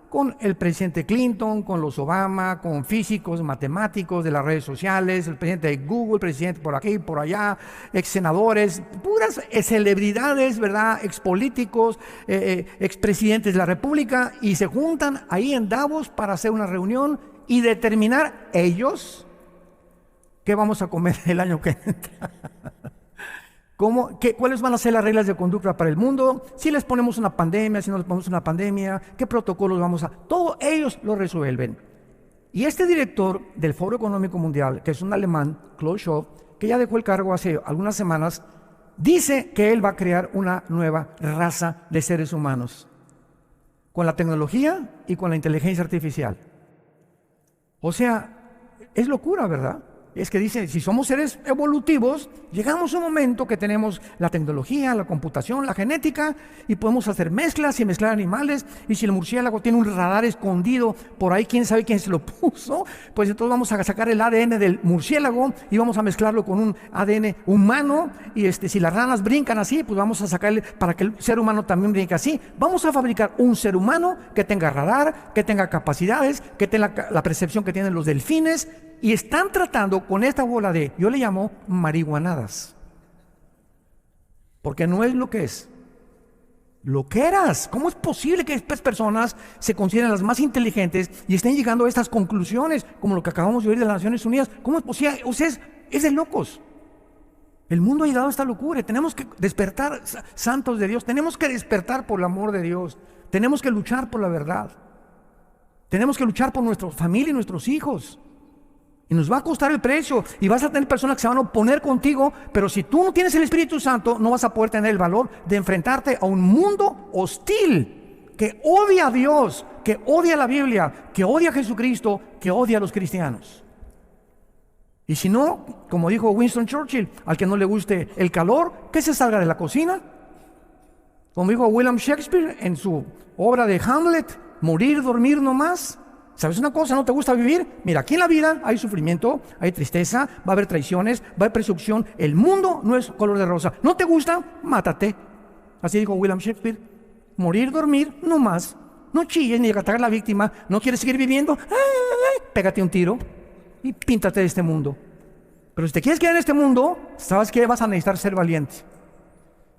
con el presidente Clinton, con los Obama, con físicos, matemáticos de las redes sociales, el presidente de Google, el presidente por aquí, por allá, ex senadores, puras celebridades, ¿verdad? Ex políticos, ex presidentes de la República, y se juntan ahí en Davos para hacer una reunión y determinar ellos qué vamos a comer el año que entra. ¿Cuáles van a ser las reglas de conducta para el mundo? Si les ponemos una pandemia, si no les ponemos una pandemia, ¿qué protocolos vamos a...? Todo ellos lo resuelven. Y este director del Foro Económico Mundial, que es un alemán, Klaus Schwab, que ya dejó el cargo hace algunas semanas, dice que él va a crear una nueva raza de seres humanos, con la tecnología y con la inteligencia artificial. O sea, es locura, ¿verdad? es que dice, si somos seres evolutivos, llegamos a un momento que tenemos la tecnología, la computación, la genética, y podemos hacer mezclas y mezclar animales, y si el murciélago tiene un radar escondido por ahí, quién sabe quién se lo puso, pues entonces vamos a sacar el ADN del murciélago y vamos a mezclarlo con un ADN humano, y si las ranas brincan así, pues vamos a sacarle para que el ser humano también brinque así. Vamos a fabricar un ser humano que tenga radar, que tenga capacidades, que tenga la percepción que tienen los delfines, y están tratando con esta bola de, yo le llamo marihuanadas, porque no es lo que es, lo que eras. ¿Cómo es posible que estas personas se consideren las más inteligentes y estén llegando a estas conclusiones, como lo que acabamos de oír de las Naciones Unidas? ¿Cómo es posible? O sea, es de locos. El mundo ha llegado a esta locura y tenemos que despertar, santos de Dios, tenemos que despertar por el amor de Dios, tenemos que luchar por la verdad, tenemos que luchar por nuestra familia y nuestros hijos. Y nos va a costar el precio, y vas a tener personas que se van a oponer contigo, pero si tú no tienes el Espíritu Santo, no vas a poder tener el valor de enfrentarte a un mundo hostil, que odia a Dios, que odia la Biblia, que odia a Jesucristo, que odia a los cristianos. Y si no, como dijo Winston Churchill, al que no le guste el calor, que se salga de la cocina. Como dijo William Shakespeare en su obra de Hamlet, morir, dormir no más. ¿Sabes una cosa? ¿No te gusta vivir? Mira, aquí en la vida hay sufrimiento, hay tristeza, va a haber traiciones, va a haber persecución. El mundo no es color de rosa. ¿No te gusta? Mátate. Así dijo William Shakespeare. Morir, dormir, no más. No chilles ni atacar a la víctima. ¿No quieres seguir viviendo? ¡Ay! Pégate un tiro y píntate de este mundo. Pero si te quieres quedar en este mundo, ¿sabes qué? Vas a necesitar ser valiente.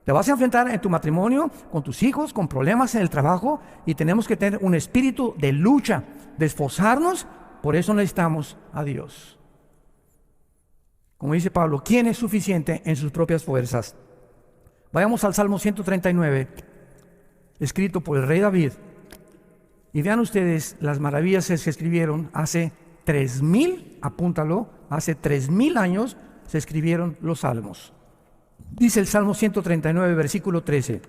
Te vas a enfrentar en tu matrimonio, con tus hijos, con problemas en el trabajo, y tenemos que tener un espíritu de lucha, de esforzarnos. Por eso necesitamos a Dios. Como dice Pablo, ¿quién es suficiente en sus propias fuerzas? Vayamos al Salmo 139, escrito por el rey David, y vean ustedes las maravillas que se escribieron hace 3000, apúntalo, hace 3000 años se escribieron los salmos. Dice el Salmo 139, versículo 13,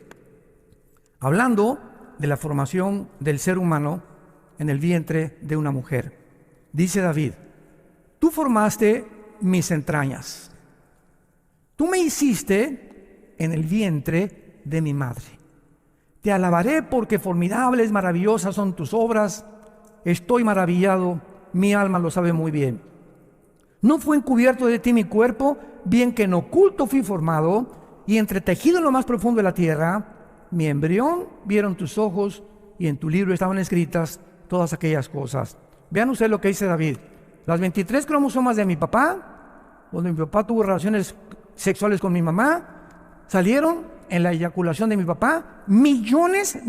hablando de la formación del ser humano en el vientre de una mujer. Dice David, tú formaste mis entrañas, tú me hiciste en el vientre de mi madre. Te alabaré porque formidables, maravillosas son tus obras. Estoy maravillado, mi alma lo sabe muy bien. No fue encubierto de ti mi cuerpo, bien que en oculto fui formado, y entretejido en lo más profundo de la tierra, mi embrión vieron tus ojos, y en tu libro estaban escritas todas aquellas cosas. Vean ustedes lo que dice David. Las 23 cromosomas de mi papá, donde mi papá tuvo relaciones sexuales con mi mamá, salieron en la eyaculación de mi papá, millones,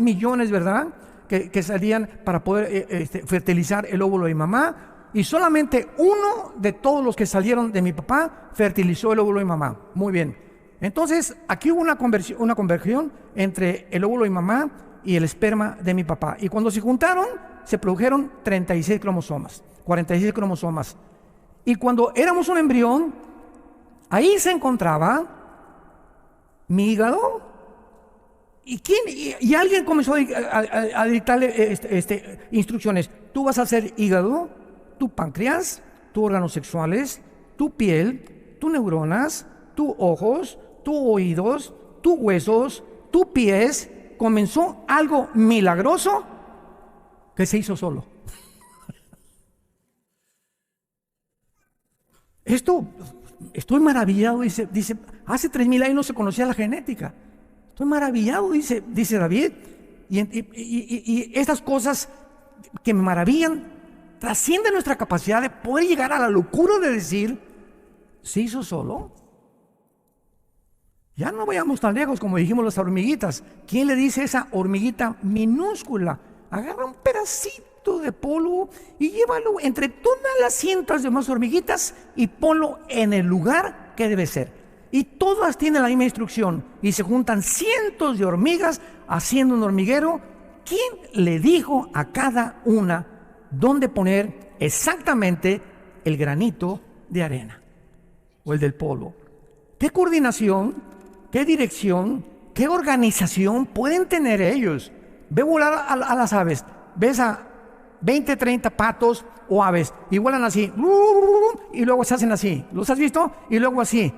¿verdad?, que salían para poder fertilizar el óvulo de mi mamá. Y solamente uno de todos los que salieron de mi papá fertilizó el óvulo de mi mamá. Muy bien. Entonces, aquí hubo una conversión entre el óvulo de mi mamá y el esperma de mi papá. Y cuando se juntaron, se produjeron 36 cromosomas, 46 cromosomas. Y cuando éramos un embrión, ahí se encontraba mi hígado. Y alguien comenzó a dictarle instrucciones. Tú vas a hacer hígado, tu páncreas, tus órganos sexuales, tu piel, tus neuronas, tus ojos, tus oídos, tus huesos, tus pies. Comenzó algo milagroso que se hizo solo. Estoy maravillado, dice, hace 3000 años no se conocía la genética. Estoy maravillado, dice David, y estas cosas que me maravillan trascienden nuestra capacidad de poder llegar a la locura de decir, ¿se hizo solo? Ya no vayamos tan lejos como dijimos las hormiguitas. ¿Quién le dice a esa hormiguita minúscula? Agarra un pedacito de polvo y llévalo entre todas las cientos de más hormiguitas y ponlo en el lugar que debe ser. Y todas tienen la misma instrucción y se juntan cientos de hormigas haciendo un hormiguero. ¿Quién le dijo a cada una dónde poner exactamente el granito de arena o el del polvo? ¿Qué coordinación, qué dirección, qué organización pueden tener ellos? Ve volar a las aves. Ves a 20, 30 patos o aves y vuelan así, y luego se hacen así. ¿Los has visto? Y luego así.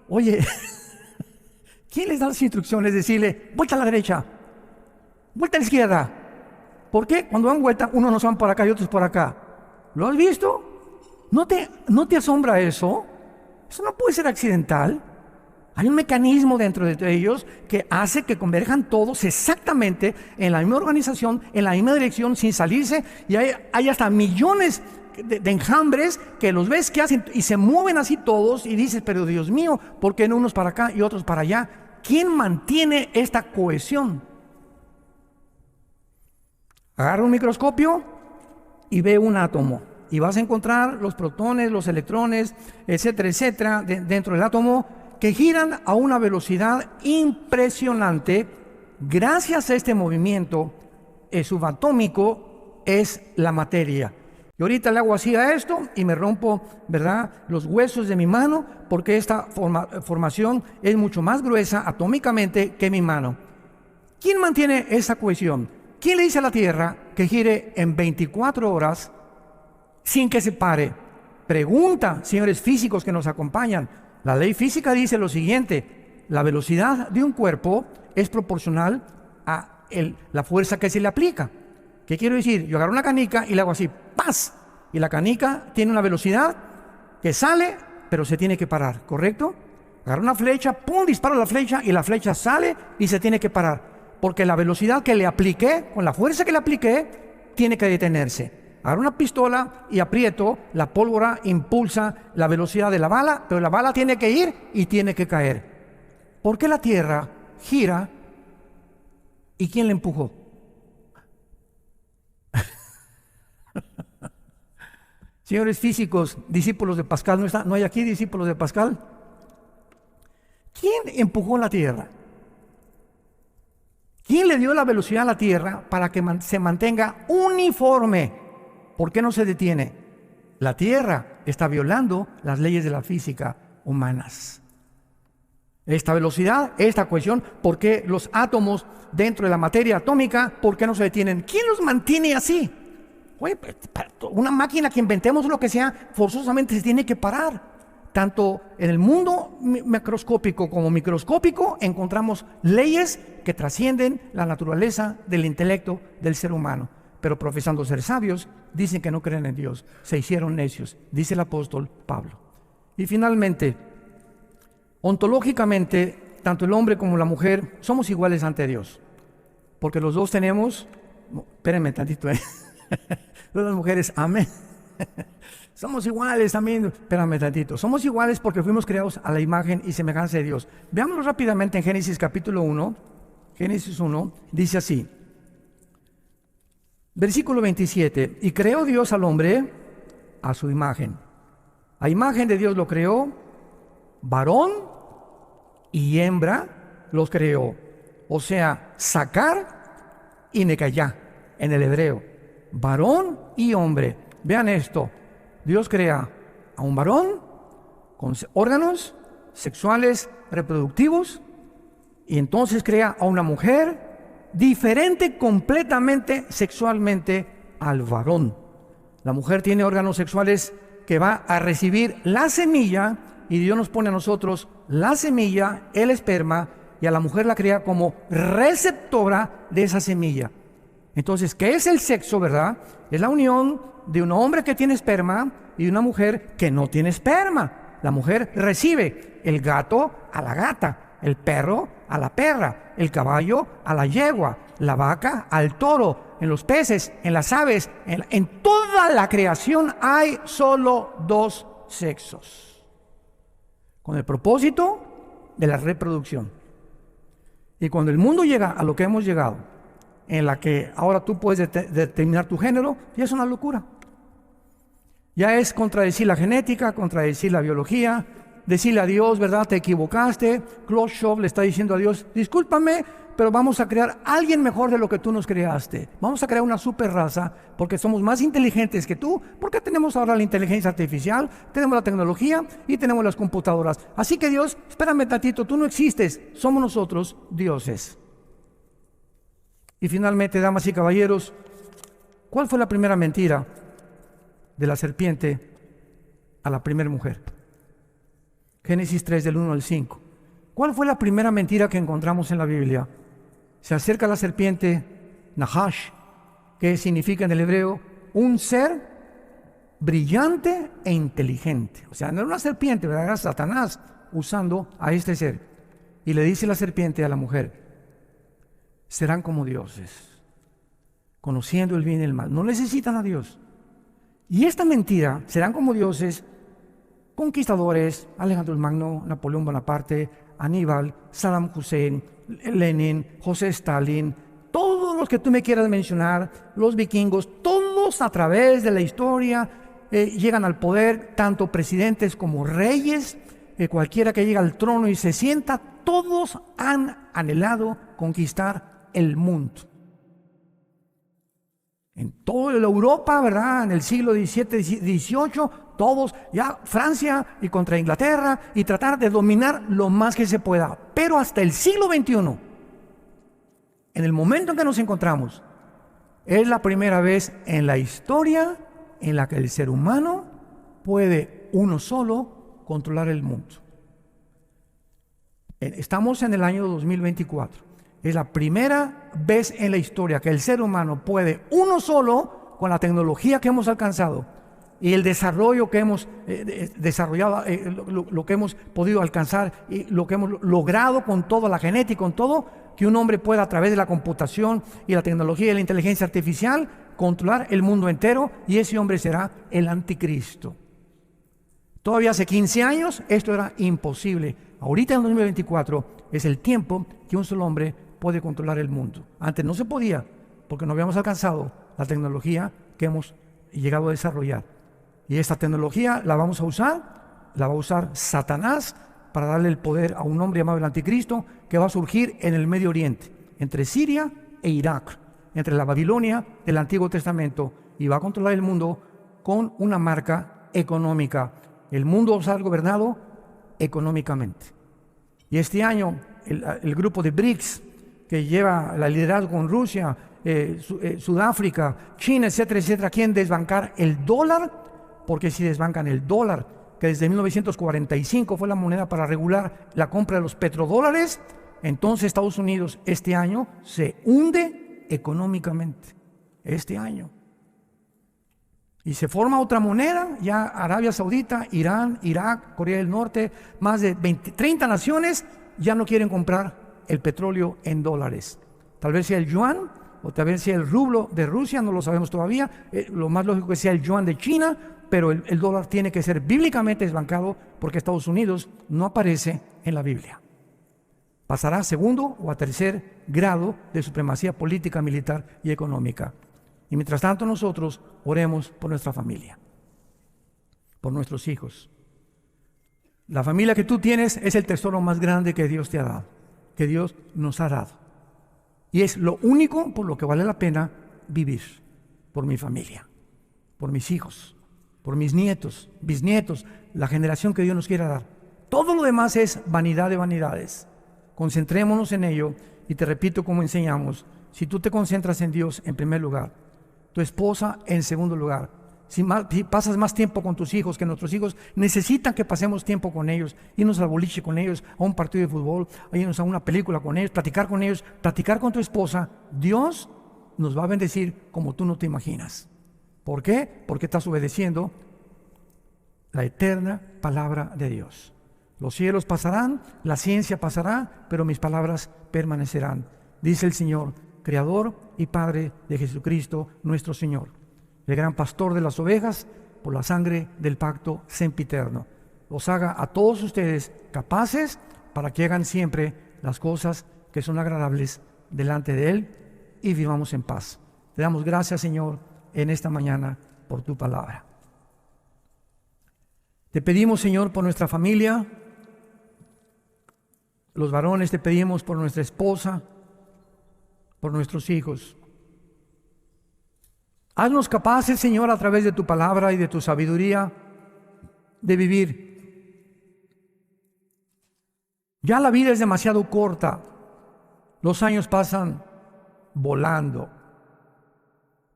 Oye, ¿quién les da las instrucciones? Decirle, vuelta a la derecha, vuelta a la izquierda. ¿Por qué? Cuando dan vuelta, unos no van por acá y otros por acá. ¿Lo has visto? ¿No te asombra eso? Eso no puede ser accidental. Hay un mecanismo dentro de ellos que hace que converjan todos exactamente en la misma organización, en la misma dirección, sin salirse. Y hay hasta millones de enjambres que los ves que hacen y se mueven así todos y dices, pero Dios mío, ¿por qué no unos para acá y otros para allá? ¿Quién mantiene esta cohesión? Agarra un microscopio y ve un átomo y vas a encontrar los protones, los electrones, etcétera, etcétera, dentro del átomo, que giran a una velocidad impresionante. Gracias a este movimiento subatómico es la materia. Y ahorita le hago así a esto y me rompo, ¿verdad?, los huesos de mi mano, porque esta formación es mucho más gruesa atómicamente que mi mano. ¿Quién mantiene esa cohesión? ¿Quién le dice a la Tierra que gire en 24 horas sin que se pare? Pregunta, señores físicos que nos acompañan. La ley física dice lo siguiente: la velocidad de un cuerpo es proporcional a la fuerza que se le aplica. ¿Qué quiero decir? Yo agarro una canica y le hago así, ¡paz! Y la canica tiene una velocidad que sale, pero se tiene que parar, ¿correcto? Agarro una flecha, ¡pum!, disparo la flecha y la flecha sale y se tiene que parar. Porque la velocidad que le apliqué, con la fuerza que le apliqué, tiene que detenerse. Agarro una pistola y aprieto, la pólvora impulsa la velocidad de la bala, pero la bala tiene que ir y tiene que caer. ¿Por qué la Tierra gira y quién le empujó? Señores físicos, discípulos de Pascal, ¿no hay aquí discípulos de Pascal? ¿Quién empujó la Tierra? ¿Quién le dio la velocidad a la Tierra para que se mantenga uniforme? ¿Por qué no se detiene? La Tierra está violando las leyes de la física humanas. Esta velocidad, esta cohesión, ¿por qué los átomos dentro de la materia atómica, por qué no se detienen? ¿Quién los mantiene así? Oye, una máquina que inventemos, lo que sea, forzosamente se tiene que parar. Tanto en el mundo macroscópico como microscópico encontramos leyes que trascienden la naturaleza del intelecto del ser humano. Pero profesando ser sabios, dicen que no creen en Dios. Se hicieron necios, dice el apóstol Pablo. Y finalmente, ontológicamente, tanto el hombre como la mujer somos iguales ante Dios. Porque los dos tenemos, espérenme tantito, las mujeres, amén. Somos iguales también, espérame tantito. Somos iguales porque fuimos creados a la imagen y semejanza de Dios. Veámoslo rápidamente en Génesis capítulo 1. Génesis 1 dice así. Versículo 27. Y creó Dios al hombre a su imagen. A imagen de Dios lo creó, varón y hembra los creó. O sea, sacar y necayá en el hebreo. Varón y hombre. Vean esto. Dios crea a un varón con órganos sexuales reproductivos y entonces crea a una mujer diferente completamente sexualmente al varón. La mujer tiene órganos sexuales que va a recibir la semilla y Dios nos pone a nosotros la semilla, el esperma, y a la mujer la crea como receptora de esa semilla. Entonces, ¿qué es el sexo, verdad? Es la unión de un hombre que tiene esperma y una mujer que no tiene esperma. La mujer recibe el gato a la gata, el perro a la perra, el caballo a la yegua, la vaca al toro. En los peces, en las aves, en toda la creación hay solo dos sexos, con el propósito de la reproducción. Y cuando el mundo llega a lo que hemos llegado, en la que ahora tú puedes determinar tu género, ya es una locura. Ya es contradecir la genética, contradecir la biología, decirle a Dios, ¿verdad? Te equivocaste. Klaus Schwab le está diciendo a Dios, discúlpame, pero vamos a crear a alguien mejor de lo que tú nos creaste. Vamos a crear una super raza porque somos más inteligentes que tú, porque tenemos ahora la inteligencia artificial, tenemos la tecnología y tenemos las computadoras. Así que Dios, espérame tantito, tú no existes, somos nosotros dioses. Y finalmente, damas y caballeros, ¿Cuál fue la primera mentira de la serpiente a la primera mujer? Génesis 3, del 1 al 5. ¿Cuál fue la primera mentira que encontramos en la Biblia? Se acerca la serpiente, Nahash, que significa en el hebreo un ser brillante e inteligente. O sea, no era una serpiente, ¿verdad? Era Satanás usando a este ser. Y le dice la serpiente a la mujer: serán como dioses, conociendo el bien y el mal. No necesitan a Dios. Y esta mentira, serán como dioses, conquistadores, Alejandro el Magno, Napoleón Bonaparte, Aníbal, Saddam Hussein, Lenin, José Stalin, todos los que tú me quieras mencionar, los vikingos, todos a través de la historia llegan al poder, tanto presidentes como reyes, cualquiera que llega al trono y se sienta, todos han anhelado conquistar el mundo. En toda la Europa, ¿verdad? En el siglo XVII, XVIII, todos, ya Francia y contra Inglaterra, y tratar de dominar lo más que se pueda. Pero hasta el siglo XXI, en el momento en que nos encontramos, es la primera vez en la historia en la que el ser humano puede uno solo controlar el mundo. Estamos en el año 2024. Es la primera vez en la historia que el ser humano puede uno solo, con la tecnología que hemos alcanzado y el desarrollo que hemos desarrollado, lo que hemos podido alcanzar y lo que hemos logrado con toda la genética, con todo, que un hombre pueda a través de la computación y la tecnología y la inteligencia artificial controlar el mundo entero, y ese hombre será el anticristo. Todavía hace 15 años esto era imposible. Ahorita en el 2024 es el tiempo que un solo hombre puede controlar el mundo. Antes no se podía, porque no habíamos alcanzado la tecnología que hemos llegado a desarrollar. Y esta tecnología la vamos a usar, la va a usar Satanás para darle el poder a un hombre llamado el anticristo, que va a surgir en el Medio Oriente, entre Siria e Irak, entre la Babilonia del Antiguo Testamento, y va a controlar el mundo con una marca económica. El mundo va a ser gobernado económicamente. Y este año el grupo de BRICS, que lleva la liderazgo con Rusia, Sudáfrica, China, etcétera, etcétera, quieren desbancar el dólar, porque si desbancan el dólar, que desde 1945 fue la moneda para regular la compra de los petrodólares, entonces Estados Unidos este año se hunde económicamente. Este año. Y se forma otra moneda, ya Arabia Saudita, Irán, Irak, Corea del Norte, más de 30 naciones ya no quieren comprar el petróleo en dólares. Tal vez sea el yuan, o tal vez sea el rublo de Rusia, no lo sabemos todavía. Lo más lógico que sea el yuan de China, pero el dólar tiene que ser bíblicamente desbancado, porque Estados Unidos no aparece en la Biblia. Pasará a segundo o a tercer grado de supremacía política, militar y económica. Y mientras tanto nosotros oremos por nuestra familia, por nuestros hijos. La familia que tú tienes es el tesoro más grande que Dios te ha dado, que Dios nos ha dado. Y es lo único por lo que vale la pena vivir, por mi familia, por mis hijos, por mis nietos, bisnietos, la generación que Dios nos quiera dar. Todo lo demás es vanidad de vanidades. Concentrémonos en ello, y te repito como enseñamos: si tú te concentras en Dios en primer lugar, tu esposa en segundo lugar, si pasas más tiempo con tus hijos, que nuestros hijos necesitan que pasemos tiempo con ellos, irnos al boliche con ellos, a un partido de fútbol, irnos a una película con ellos, platicar con tu esposa, Dios nos va a bendecir como tú no te imaginas. ¿Por qué? Porque estás obedeciendo la eterna palabra de Dios. Los cielos pasarán, la ciencia pasará, pero mis palabras permanecerán, dice el Señor, Creador y Padre de Jesucristo nuestro Señor, el gran pastor de las ovejas, por la sangre del pacto sempiterno. Los haga a todos ustedes capaces para que hagan siempre las cosas que son agradables delante de Él, y vivamos en paz. Te damos gracias, Señor, en esta mañana por tu palabra. Te pedimos, Señor, por nuestra familia. Los varones te pedimos por nuestra esposa, por nuestros hijos. Haznos capaces, Señor, a través de tu palabra y de tu sabiduría, de vivir. Ya la vida es demasiado corta. Los años pasan volando.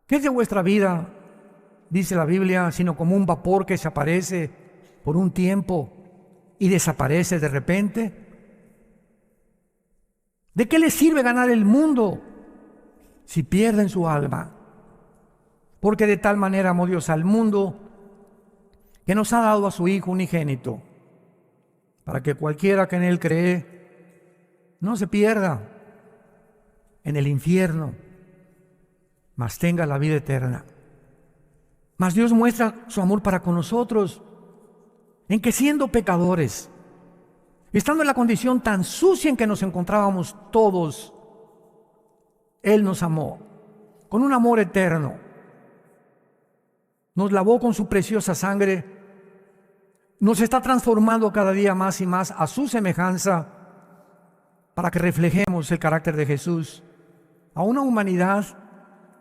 ¿Qué es de vuestra vida? Dice la Biblia, sino como un vapor que se aparece por un tiempo y desaparece de repente. ¿De qué les sirve ganar el mundo si pierden su alma? Porque de tal manera amó Dios al mundo que nos ha dado a su Hijo unigénito, para que cualquiera que en Él cree no se pierda en el infierno, mas tenga la vida eterna. Mas Dios muestra su amor para con nosotros, en que siendo pecadores, estando en la condición tan sucia en que nos encontrábamos todos, Él nos amó con un amor eterno. Nos lavó con su preciosa sangre, nos está transformando cada día más y más a su semejanza para que reflejemos el carácter de Jesús a una humanidad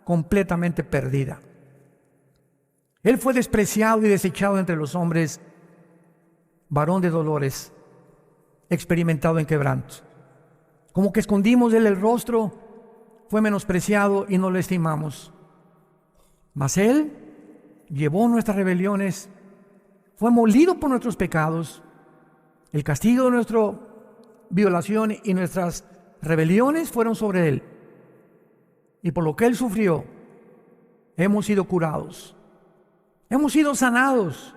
completamente perdida. Él fue despreciado y desechado entre los hombres, varón de dolores, experimentado en quebranto. Como que escondimos de él el rostro, fue menospreciado y no lo estimamos. Mas él llevó nuestras rebeliones, fue molido por nuestros pecados. El castigo de nuestra violación y nuestras rebeliones fueron sobre él. Y por lo que él sufrió, hemos sido curados. Hemos sido sanados.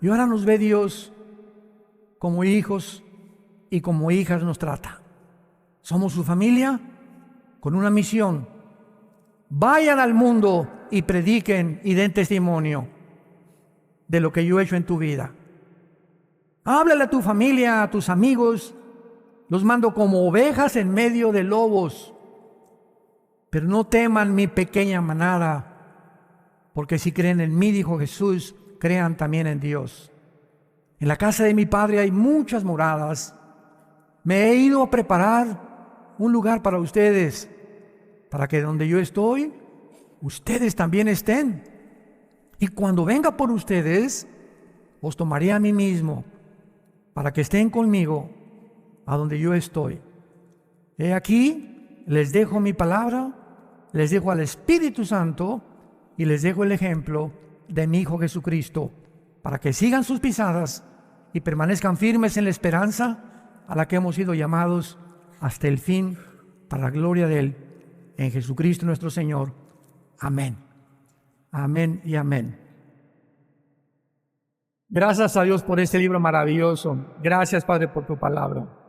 Y ahora nos ve Dios como hijos y como hijas nos trata. Somos su familia con una misión. Vayan al mundo y prediquen y den testimonio de lo que yo he hecho en tu vida. Háblale a tu familia, a tus amigos. Los mando como ovejas en medio de lobos. Pero no teman mi pequeña manada, porque si creen en mí, dijo Jesús, crean también en Dios. En la casa de mi Padre hay muchas moradas. Me he ido a preparar un lugar para ustedes, para que donde yo estoy, ustedes también estén. Y cuando venga por ustedes, os tomaré a mí mismo, para que estén conmigo a donde yo estoy. He aquí, les dejo mi palabra, les dejo al Espíritu Santo y les dejo el ejemplo de mi Hijo Jesucristo, para que sigan sus pisadas y permanezcan firmes en la esperanza a la que hemos sido llamados hasta el fin, para la gloria de Él, en Jesucristo nuestro Señor. Amén. Amén y amén. Gracias a Dios por este libro maravilloso. Gracias, Padre, por tu palabra.